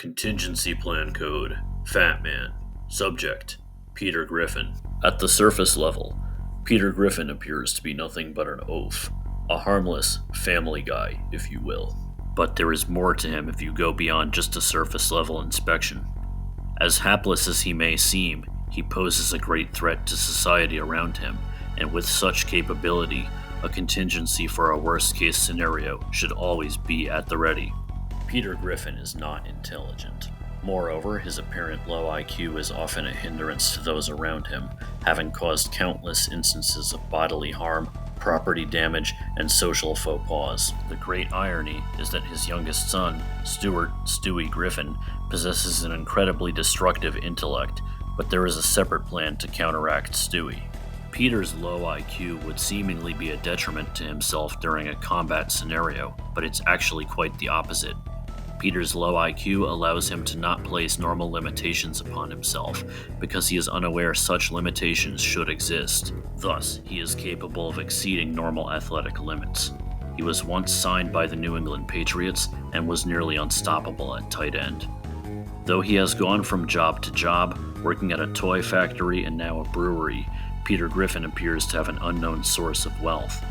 Contingency Plan Code Fat Man. Subject Peter Griffin. At the surface level, Peter Griffin appears to be nothing but an oaf, a harmless family guy, if you will. But there is more to him if you go beyond just a surface level inspection. As hapless as he may seem, he poses a great threat to society around him, and with such capability, a contingency for a worst case scenario should always be at the ready. Peter Griffin is not intelligent. Moreover, his apparent low IQ is often a hindrance to those around him, having caused countless instances of bodily harm, property damage, and social faux pas. The great irony is that his youngest son, Stuart Stewie Griffin, possesses an incredibly destructive intellect, but there is a separate plan to counteract Stewie. Peter's low IQ would seemingly be a detriment to himself during a combat scenario, but it's actually quite the opposite. Peter's low IQ allows him to not place normal limitations upon himself, because he is unaware such limitations should exist. Thus, he is capable of exceeding normal athletic limits. He was once signed by the New England Patriots and was nearly unstoppable at tight end. Though he has gone from job to job, working at a toy factory and now a brewery, Peter Griffin appears to have an unknown source of wealth.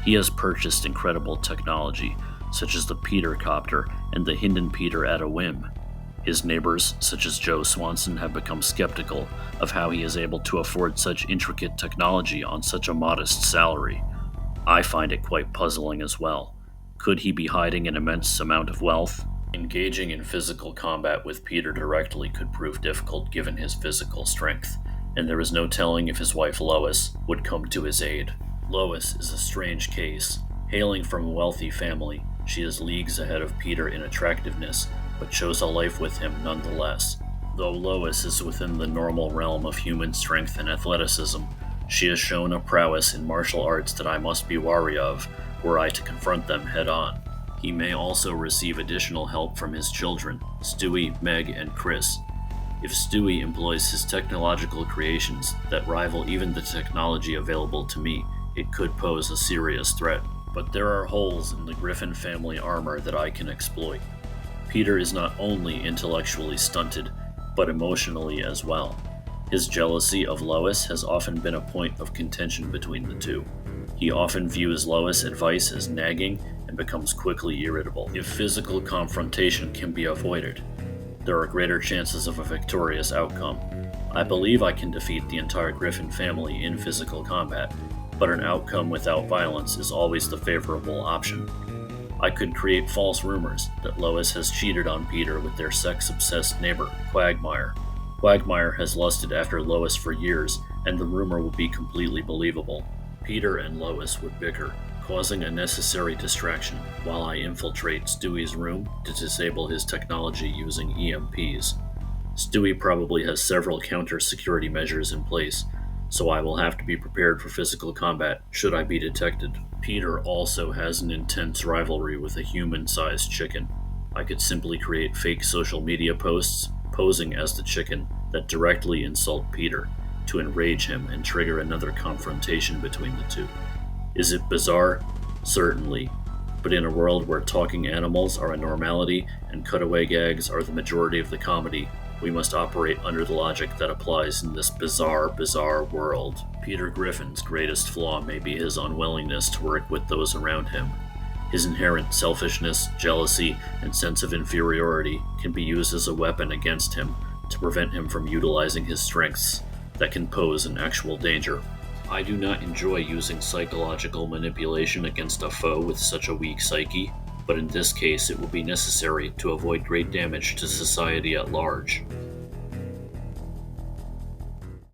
He has purchased incredible technology, such as the Peter Copter and the Hinden Peter at a whim. His neighbors, such as Joe Swanson, have become skeptical of how he is able to afford such intricate technology on such a modest salary. I find it quite puzzling as well. Could he be hiding an immense amount of wealth? Engaging in physical combat with Peter directly could prove difficult given his physical strength, and there is no telling if his wife Lois would come to his aid. Lois is a strange case. Hailing from a wealthy family, she is leagues ahead of Peter in attractiveness, but chose a life with him nonetheless. Though Lois is within the normal realm of human strength and athleticism, she has shown a prowess in martial arts that I must be wary of, were I to confront them head-on. He may also receive additional help from his children, Stewie, Meg, and Chris. If Stewie employs his technological creations that rival even the technology available to me, it could pose a serious threat. But there are holes in the Griffin family armor that I can exploit. Peter is not only intellectually stunted, but emotionally as well. His jealousy of Lois has often been a point of contention between the two. He often views Lois' advice as nagging and becomes quickly irritable. If physical confrontation can be avoided, there are greater chances of a victorious outcome. I believe I can defeat the entire Griffin family in physical combat, but an outcome without violence is always the favorable option. I could create false rumors that Lois has cheated on Peter with their sex-obsessed neighbor, Quagmire. Quagmire has lusted after Lois for years, and the rumor would be completely believable. Peter and Lois would bicker, causing a necessary distraction while I infiltrate Stewie's room to disable his technology using EMPs. Stewie probably has several counter-security measures in place, so I will have to be prepared for physical combat should I be detected. Peter also has an intense rivalry with a human-sized chicken. I could simply create fake social media posts posing as the chicken that directly insult Peter to enrage him and trigger another confrontation between the two. Is it bizarre? Certainly. But in a world where talking animals are a normality and cutaway gags are the majority of the comedy, we must operate under the logic that applies in this bizarre world. Peter Griffin's greatest flaw may be his unwillingness to work with those around him. His inherent selfishness, jealousy, and sense of inferiority can be used as a weapon against him to prevent him from utilizing his strengths that can pose an actual danger. I do not enjoy using psychological manipulation against a foe with such a weak psyche, but in this case it will be necessary to avoid great damage to society at large.